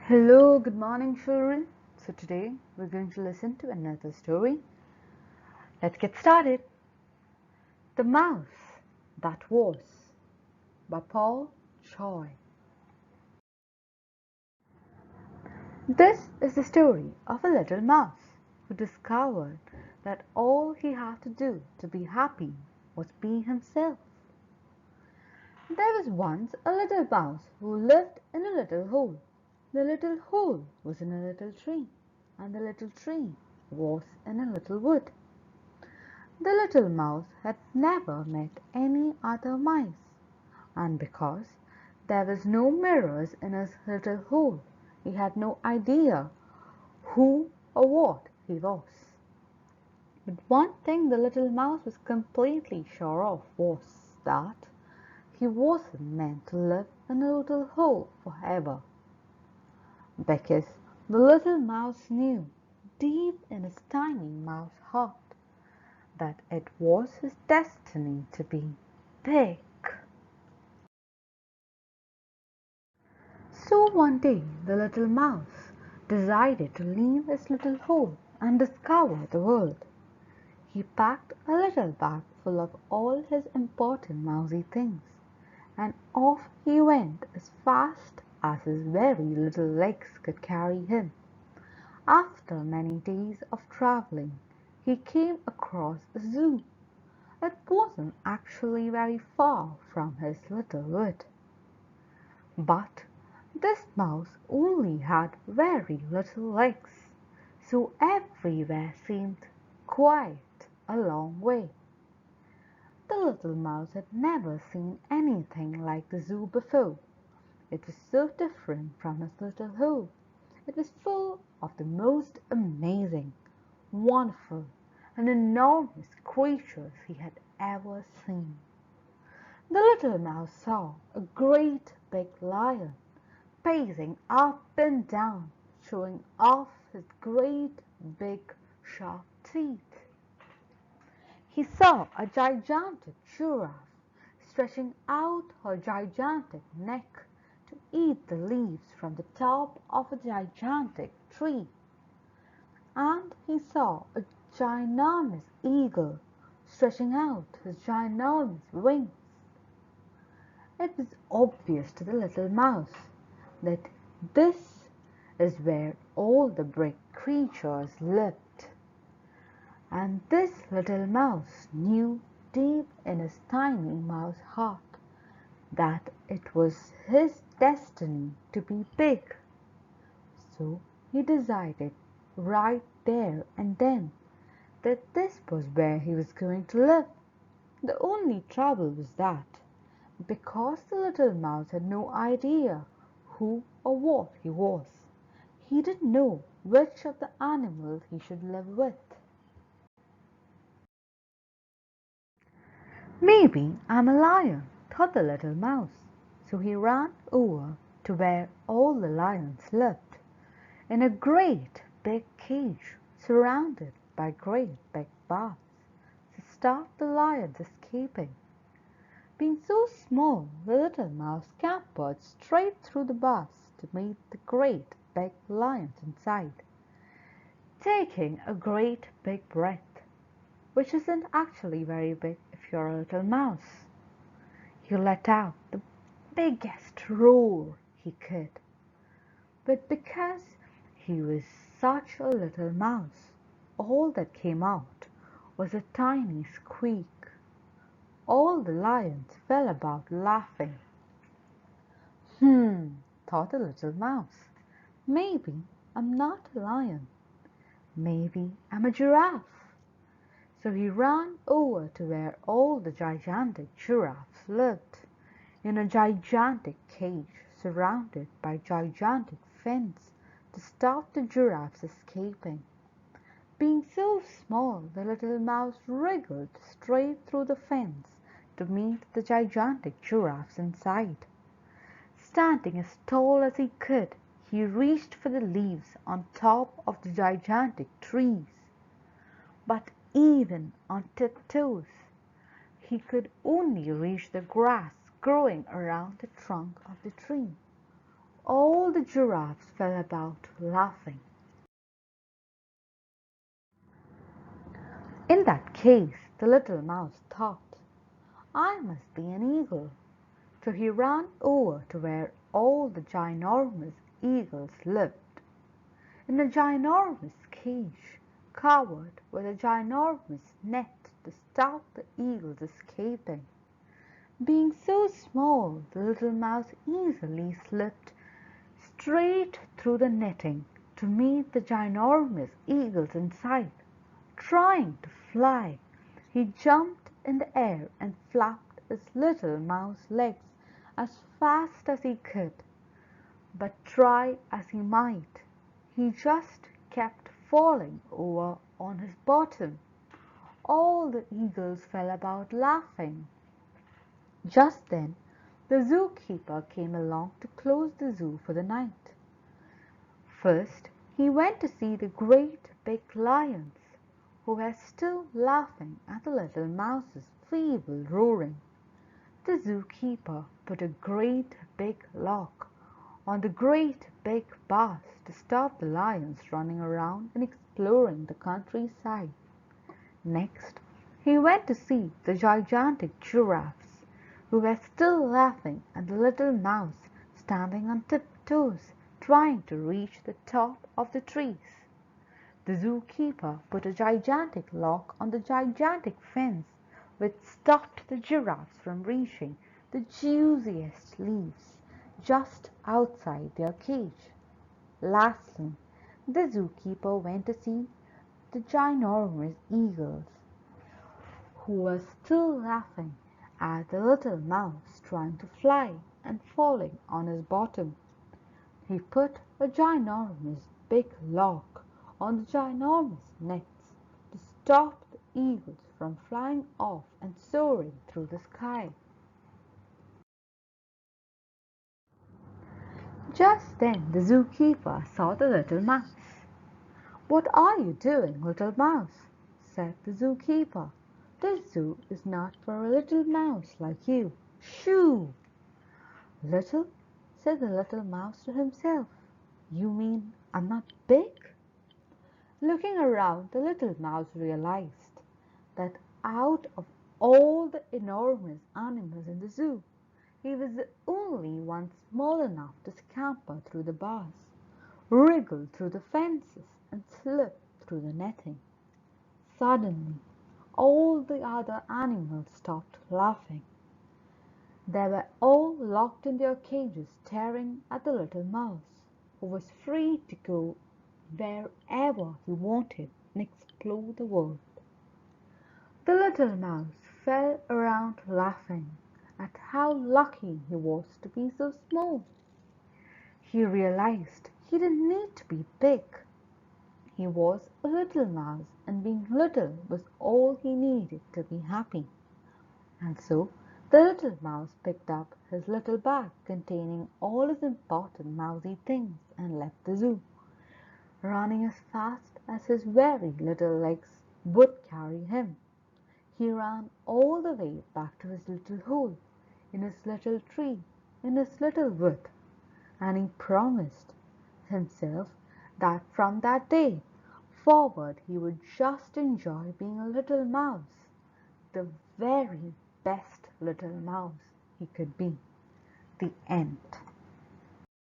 Hello, good morning, children. So, today we're going to listen to another story. Let's get started. The Mouse That Was by Paul Choi. This is the story of a little mouse who discovered that all he had to do to be happy was be himself. There was once a little mouse who lived in a little hole. The little hole was in a little tree, and the little tree was in a little wood. The little mouse had never met any other mice, and because there was no mirrors in his little hole, he had no idea who or what he was. But one thing the little mouse was completely sure of was that he wasn't meant to live in a little hole forever. Because the little mouse knew, deep in his tiny mouse heart, that it was his destiny to be big. So one day the little mouse decided to leave his little hole and discover the world. He packed a little bag full of all his important mousy things, and off he went as fast as his very little legs could carry him. After many days of traveling, he came across a zoo. It wasn't actually very far from his little wood. But this mouse only had very little legs, so everywhere seemed quite a long way. The little mouse had never seen anything like the zoo before. It was so different from his little hole. It was full of the most amazing, wonderful, and enormous creatures he had ever seen. The little mouse saw a great big lion pacing up and down, showing off his great big sharp teeth. He saw a gigantic giraffe stretching out her gigantic neck to eat the leaves from the top of a gigantic tree. And he saw a ginormous eagle stretching out his ginormous wings. It was obvious to the little mouse that this is where all the big creatures lived. And this little mouse knew deep in his tiny mouse heart that it was his destiny to be big. So he decided right there and then that this was where he was going to live. The only trouble was that because the little mouse had no idea who or what he was, he didn't know which of the animals he should live with. Maybe I'm a lion, thought the little mouse. So he ran over to where all the lions lived, in a great big cage surrounded by great big bars, to stop the lions escaping. Being so small, the little mouse scampered straight through the bars to meet the great big lions inside, taking a great big breath, which isn't actually very big if you're a little mouse. He let out the biggest roar he could, but because he was such a little mouse, all that came out was a tiny squeak. All the lions fell about laughing. Hmm, thought the little mouse. Maybe I'm not a lion. Maybe I'm a giraffe. So he ran over to where all the gigantic giraffes lived, in a gigantic cage surrounded by gigantic fence to stop the giraffes escaping. Being so small, the little mouse wriggled straight through the fence to meet the gigantic giraffes inside. Standing as tall as he could, he reached for the leaves on top of the gigantic trees. But even on tiptoes, he could only reach the grass growing around the trunk of the tree. All the giraffes fell about laughing. In that case, the little mouse thought, I must be an eagle. So he ran over to where all the ginormous eagles lived, in a ginormous cage, covered with a ginormous net to stop the eagles escaping. Being so small, the little mouse easily slipped straight through the netting to meet the ginormous eagles inside. Trying to fly, he jumped in the air and flapped his little mouse legs as fast as he could. But try as he might, he just kept falling over on his bottom. All the eagles fell about laughing. Just then the zookeeper came along to close the zoo for the night. First he went to see the great big lions, who were still laughing at the little mouse's feeble roaring. The zookeeper put a great big lock on the great big bars to stop the lions running around and exploring the countryside. Next he went to see the gigantic giraffes, who were still laughing at the little mouse standing on tiptoes trying to reach the top of the trees. The zookeeper put a gigantic lock on the gigantic fence which stopped the giraffes from reaching the juiciest leaves just outside their cage. Lastly, the zookeeper went to see the ginormous eagles, who were still laughing at the little mouse trying to fly and falling on his bottom. He put a ginormous big lock on the ginormous nets to stop the eagles from flying off and soaring through the sky. Just then the zookeeper saw the little mouse. "What are you doing, little mouse?" said the zookeeper. "This zoo is not for a little mouse like you. Shoo!" "Little?" said the little mouse to himself. "You mean I'm not big?" Looking around, the little mouse realized that out of all the enormous animals in the zoo, he was the only one small enough to scamper through the bars, wriggle through the fences, and slip through the netting. Suddenly, all the other animals stopped laughing. They were all locked in their cages staring at the little mouse, who was free to go wherever he wanted and explore the world. The little mouse fell around laughing at how lucky he was to be so small. He realized he didn't need to be big. He was a little mouse, and being little was all he needed to be happy. And so the little mouse picked up his little bag containing all his important mousy things and left the zoo, running as fast as his very little legs would carry him. He ran all the way back to his little hole, in his little tree, in his little wood, and he promised himself that from that day forward he would just enjoy being a little mouse, the very best little mouse he could be. The end.